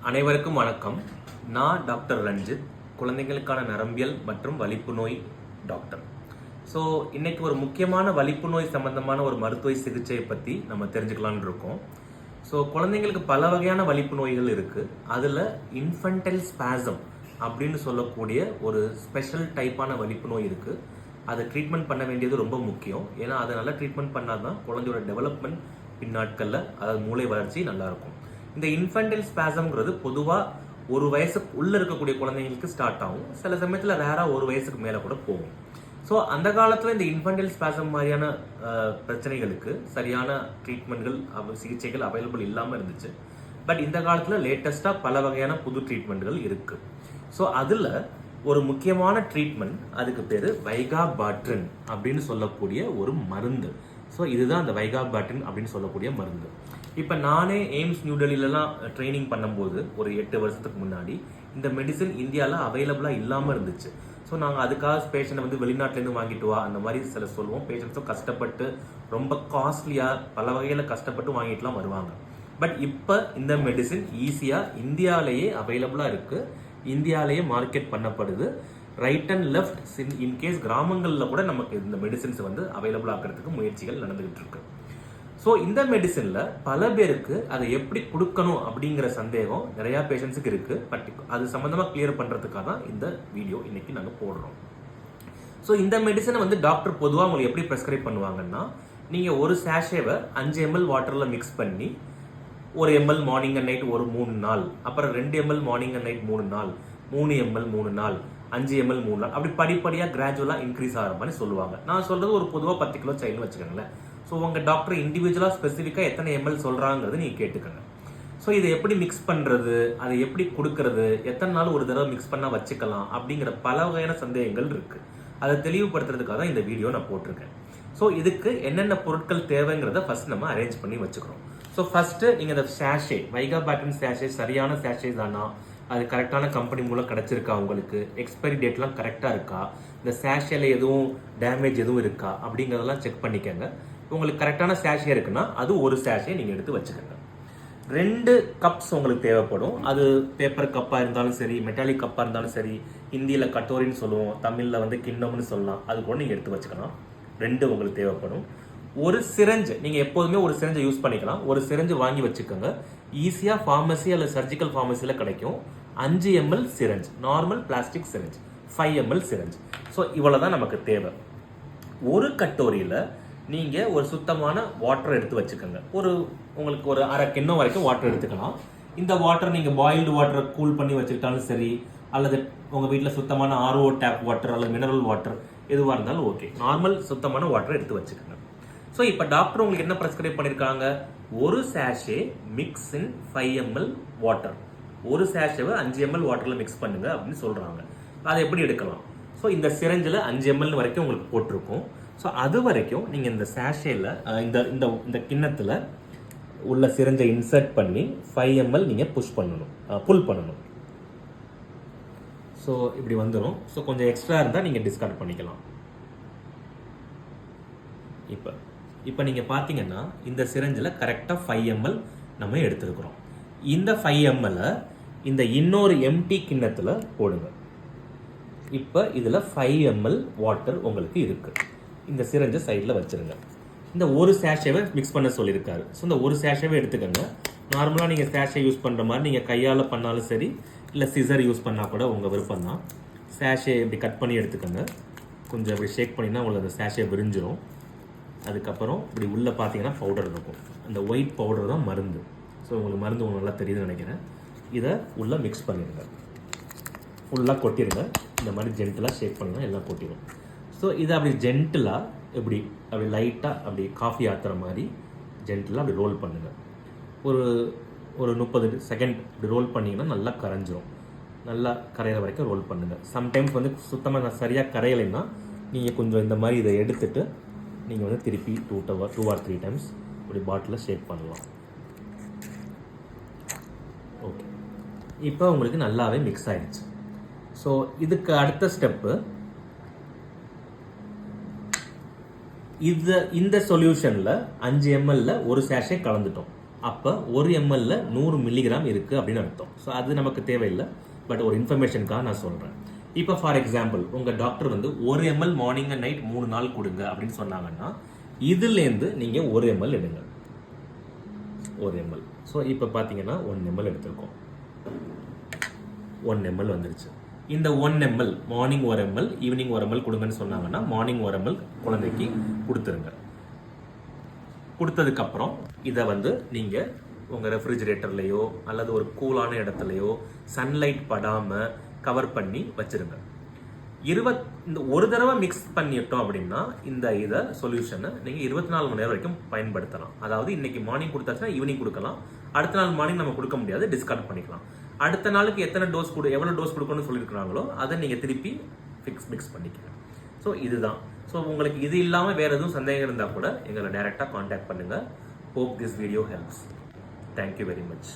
அனைவருக்கும் வணக்கம். நான் டாக்டர் ரஞ்சித், குழந்தைகளுக்கான நரம்பியல் மற்றும் வலிப்பு நோய் டாக்டர். ஸோ இன்னைக்கு ஒரு முக்கியமான வலிப்பு நோய் சம்பந்தமான ஒரு மருத்துவ சிகிச்சையை பற்றி நம்ம தெரிஞ்சுக்கலான்னு இருக்கோம். ஸோ குழந்தைங்களுக்கு பல வகையான வலிப்பு நோய்கள் இருக்கு. அதில் இன்ஃபன்டைல் ஸ்பாசம் அப்படின்னு சொல்லக்கூடிய ஒரு ஸ்பெஷல் டைப்பான வலிப்பு நோய் இருக்கு. அதை ட்ரீட்மெண்ட் பண்ண வேண்டியது ரொம்ப முக்கியம். ஏன்னா அதை நல்லா ட்ரீட்மெண்ட் பண்ணாதான் குழந்தையோட டெவலப்மெண்ட் பின்னாட்களில் அதாவது மூளை வளர்ச்சி நல்லா இருக்கும். இந்த இன்ஃபன்டைல் ஸ்பாசம்ங்கிறது பொதுவாக ஒரு வயசுக்கு உள்ள இருக்கக்கூடிய குழந்தைங்களுக்கு ஸ்டார்ட் ஆகும். சில சமயத்தில் ரேராக ஒரு வயசுக்கு மேலே கூட போகும். ஸோ அந்த காலத்தில் இந்த இன்ஃபன்டைல் ஸ்பாசம் மாதிரியான பிரச்சனைகளுக்கு சரியான ட்ரீட்மெண்ட்கள் சிகிச்சைகள் அவைலபிள் இல்லாமல் இருந்துச்சு. பட் இந்த காலத்தில் லேட்டஸ்டாக பல வகையான புது ட்ரீட்மெண்ட்கள் இருக்கு. ஸோ அதில் ஒரு முக்கியமான ட்ரீட்மெண்ட், அதுக்கு பேர் வைகாபாட்ரின் அப்படின்னு சொல்லக்கூடிய ஒரு மருந்து. ஸோ இதுதான் அந்த வைகாபாட்ரின் அப்படின்னு சொல்லக்கூடிய மருந்து. இப்போ நானே எய்ம்ஸ் நியூ டெல்லியிலலாம் ட்ரைனிங் பண்ணும்போது ஒரு 8 வருஷத்துக்கு முன்னாடி இந்த மெடிசன் இந்தியாவில் அவைலபிளாக இல்லாமல் இருந்துச்சு. ஸோ நாங்கள் அதுக்காக பேஷண்ட்டை வந்து வெளிநாட்டிலேருந்து வாங்கிட்டு வா அந்த மாதிரி சில சொல்லுவோம். பேஷண்ட்ஸும் கஷ்டப்பட்டு ரொம்ப காஸ்ட்லியாக பல வகையில் கஷ்டப்பட்டு வாங்கிட்டுலாம் வருவாங்க. பட் இப்போ இந்த மெடிசின் ஈஸியாக இந்தியாவிலேயே அவைலபிளாக இருக்குது. இந்தியாவிலேயே மார்க்கெட் பண்ணப்படுது. ரைட் அண்ட் லெஃப்ட் இன்கேஸ் கிராமங்களில் கூட நமக்கு இந்த மெடிசின்ஸ் வந்து அவைலபிள் ஆக்கிறதுக்கு முயற்சிகள் நடந்துகிட்டு இருக்கு. ஸோ இந்த மெடிசனில் பல பேருக்கு அதை எப்படி கொடுக்கணும் அப்படிங்கிற சந்தேகம் நிறையா பேஷண்ட்ஸுக்கு இருக்கு. பட் அது சம்மந்தமாக கிளியர் பண்ணுறதுக்காக தான் இந்த வீடியோ இன்னைக்கு நாங்கள் போடுறோம். ஸோ இந்த மெடிசனை வந்து டாக்டர் பொதுவாக உங்களுக்கு எப்படி ப்ரெஸ்கிரைப் பண்ணுவாங்கன்னா, நீங்கள் ஒரு சேஷேவை 5 ml வாட்டரில் மிக்ஸ் பண்ணி 1 ml மார்னிங் அண்ட் நைட் ஒரு 3 நாள், அப்புறம் 2 ml மார்னிங் அண்ட் நைட் 3 நாள், 3 ml 3 நாள், 5 ml 3 நாள், அப்படி படிப்படியாக கிராஜுவலாக இன்க்ரீஸ் ஆகிற மாதிரி சொல்லுவாங்க. நான் சொல்றது ஒரு பொதுவாக 10 கிலோ சைல்டுன்னு வச்சுக்கோங்களேன். ஸோ உங்கள் டாக்டர் இண்டிவிஜுவலாக ஸ்பெசிஃபிக்காக எத்தனை எம்எல் சொல்கிறாங்கிறது நீங்கள் கேட்டுக்கோங்க. ஸோ இதை எப்படி மிக்ஸ் பண்ணுறது, அதை எப்படி கொடுக்கறது, எத்தனை நாள் ஒரு தடவை மிக்ஸ் பண்ணால் வச்சுக்கலாம் அப்படிங்கிற பல வகையான சந்தேகங்கள் இருக்குது. அதை தெளிவுபடுத்துறதுக்காக தான் இந்த வீடியோ நான் போட்டிருக்கேன். ஸோ இதுக்கு என்னென்ன பொருட்கள் தேவைங்கிறத ஃபர்ஸ்ட் நம்ம அரேஞ்ச் பண்ணி வச்சுக்கிறோம். ஸோ ஃபர்ஸ்ட்டு நீங்கள் இந்த சேஷே வைகாபாட்ரின் சேஷே சரியான சேஷே தானா, அது கரெக்டான கம்பெனி மூலம் கிடச்சிருக்கா, உங்களுக்கு எக்ஸ்பைரி டேட்லாம் கரெக்டாக இருக்கா, இந்த சேஷேல எதுவும் டேமேஜ் எதுவும் இருக்கா அப்படிங்கிறதெல்லாம் செக் பண்ணிக்கோங்க. உங்களுக்கு கரெக்டான சேஷே இருக்குன்னா அது ஒரு சேஷே நீங்கள் எடுத்து வச்சுக்கோங்க. 2 கப்ஸ் உங்களுக்கு தேவைப்படும். அது பேப்பர் கப்பாக இருந்தாலும் சரி, மெட்டாலிக் கப்பாக இருந்தாலும் சரி, ஹிந்தியில் கட்டோரின்னு சொல்லுவோம், தமிழில் வந்து கிண்ணம்னு சொல்லலாம், அது கூட நீங்கள் எடுத்து வச்சுக்கலாம். 2 உங்களுக்கு தேவைப்படும். ஒரு சிரஞ்சு, நீங்கள் எப்போதுமே ஒரு சிரஞ்சை யூஸ் பண்ணிக்கலாம். ஒரு சிரஞ்சு வாங்கி வச்சுக்கோங்க. ஈஸியாக ஃபார்மசி அல்லது சர்ஜிக்கல் ஃபார்மசியில் கிடைக்கும். 5 ml syringe, normal plastic syringe, 5 ml syringe. So இவ்வளோ தான் நமக்கு தேவை. ஒரு கட்டோரியில் நீங்கள் ஒரு சுத்தமான வாட்டர் எடுத்து வச்சுக்கோங்க. உங்களுக்கு ஒரு அரை கிண்ணம் வரைக்கும் வாட்டர் எடுத்துக்கலாம். இந்த வாட்டர் நீங்கள் பாயில்டு வாட்டரை கூல் பண்ணி வச்சுக்கிட்டாலும் சரி, அல்லது உங்கள் வீட்டில் சுத்தமான RO டேப் வாட்டர் அல்லது மினரல் வாட்டர் எதுவாக இருந்தாலும் ஓகே. நார்மல் சுத்தமான வாட்டர் எடுத்து வச்சுக்கோங்க. ஸோ இப்போ டாக்டர் உங்களுக்கு என்ன ப்ரெஸ்கிரைப் பண்ணியிருக்காங்க, ஒரு சேஷே மிக்ஸ் இன் 5 ml வாட்டர், ஒரு சேஷேவை 5 ml வாட்டரில் மிக்ஸ் பண்ணுங்க அப்படின்னு சொல்கிறாங்க. அதை எப்படி எடுக்கலாம்? ஸோ இந்த சிரஞ்சில் 5 ml வரைக்கும் உங்களுக்கு போட்டிருக்கும். ஸோ அது வரைக்கும் நீங்கள் இந்த சேஷேல இந்த கிண்ணத்தில் உள்ள சிரஞ்சை இன்சர்ட் பண்ணி 5 ml நீங்கள் புல் பண்ணணும். ஸோ இப்படி வந்துடும். ஸோ கொஞ்சம் எக்ஸ்ட்ரா இருந்தால் நீங்கள் டிஸ்கார்ட் பண்ணிக்கலாம். இப்போ நீங்கள் பார்த்தீங்கன்னா இந்த சிரஞ்சில் கரெக்டாக 5 ml நம்ம எடுத்துருக்குறோம். இந்த 5 ml இந்த இன்னொரு எம்டி கிண்ணத்தில் போடுங்க. இப்போ இதில் 5 ml வாட்டர் உங்களுக்கு இருக்குது. இந்த சிரஞ்சை சைடில் வச்சுருங்க. இந்த ஒரு சேஷேவை மிக்ஸ் பண்ண சொல்லியிருக்காரு. ஸோ இந்த ஒரு சேஷேவை எடுத்துக்கோங்க. நார்மலாக நீங்கள் சேஷே யூஸ் பண்ணுற மாதிரி நீங்கள் கையால் பண்ணாலும் சரி, இல்லை சிசர் யூஸ் பண்ணால் கூட உங்கள் விருப்பம் தான். சேஷே இப்படி கட் பண்ணி எடுத்துக்கோங்க. கொஞ்சம் இப்படி ஷேக் பண்ணிங்கன்னா உங்களுக்கு அந்த சேஷே விரிஞ்சிடும். அதுக்கப்புறம் இப்படி உள்ளே பார்த்தீங்கன்னா பவுடர் இருக்கும். அந்த ஒயிட் பவுடர் தான் மருந்து. ஸோ உங்களுக்கு மருந்து உங்களுக்கு நல்லா தெரியுதுன்னு நினைக்கிறேன். இதை உள்ளே மிக்ஸ் பண்ணிடுங்க. ஃபுல்லாக கொட்டிடுங்க. இந்த மாதிரி ஜென்டலாக ஷேக் பண்ணுங்கள், எல்லாம் கொட்டிடும். ஸோ இதை அப்படி ஜென்டலாக அப்படி லைட்டாக அப்படி காஃபி ஆற்றுற மாதிரி ஜென்டலாக அப்படி ரோல் பண்ணுங்கள். ஒரு 30 செகண்ட் இப்படி ரோல் பண்ணிங்கன்னா நல்லா கரைஞ்சிரும். நல்லா கரையிற வரைக்கும் ரோல் பண்ணுங்கள். சம்டைம்ஸ் வந்து சுத்தமாக சரியாக கரையலைன்னா நீங்கள் கொஞ்சம் இந்த மாதிரி இதை எடுத்துட்டு நீங்கள் வந்து திருப்பி 2 or 3 டைம்ஸ் இப்படி பாட்டிலில் ஷேக் பண்ணலாம். ஓகே, இப்போ உங்களுக்கு நல்லாவே மிக்ஸ் ஆகிடுச்சு. ஸோ இதுக்கு அடுத்த ஸ்டெப்பு, இந்த சொல்யூஷனில் 5 ml ஒரு சேஷே கலந்துட்டோம். அப்போ 1 ml 100 மில்லிகிராம் இருக்குது அப்படின்னு அர்த்தம். ஸோ அது நமக்கு தேவையில்லை, பட் ஒரு இன்ஃபர்மேஷனுக்காக நான் சொல்கிறேன். இப்போ ஃபார் எக்ஸாம்பிள் உங்கள் டாக்டர் வந்து 1 ml மார்னிங் அண்ட் நைட் 3 நாள் கொடுங்க அப்படின்னு சொன்னாங்கன்னா இதுலேருந்து நீங்கள் 1 ml எடுங்க. 1 ml. ஸோ இப்போ பார்த்தீங்கன்னா 1 ml எடுத்திருக்கோம். 1 ml வந்துருச்சு. இந்த 1 ml morning 1 ml evening 1 ml கொடுங்கன்னு சொன்னாங்கன்னா மார்னிங் 1 ml குழந்தைக்கு கொடுத்துருங்க. கொடுத்ததுக்கப்புறம் இதை வந்து நீங்கள் உங்கள் ரெஃப்ரிஜிரேட்டர்லையோ அல்லது ஒரு கூலான இடத்துலையோ சன்லைட் படாமல் கவர் பண்ணி வச்சுருங்க. இந்த ஒரு தடவை மிக்ஸ் பண்ணிட்டோம் அப்படின்னா இந்த சொல்யூஷனை நீங்கள் 24 மணி நேரம் வரைக்கும் பயன்படுத்தலாம். அதாவது இன்னைக்கு மார்னிங் கொடுத்தாச்சுன்னா ஈவினிங் கொடுக்கலாம். அடுத்த நாள் மார்னிங் நம்ம கொடுக்க முடியாது, டிஸ்கார்ட் பண்ணிக்கலாம். அடுத்த நாளுக்கு எவ்வளோ டோஸ் கொடுக்கணும்னு சொல்லியிருக்கிறாங்களோ அதை நீங்கள் திருப்பி மிக்ஸ் பண்ணிக்கலாம். ஸோ இதுதான். ஸோ உங்களுக்கு இது இல்லாமல் வேறு எதுவும் சந்தேகம் இருந்தால் கூட எங்களை டைரெக்டாக காண்டாக்ட் பண்ணுங்கள். Hope this video helps. Thank you very much.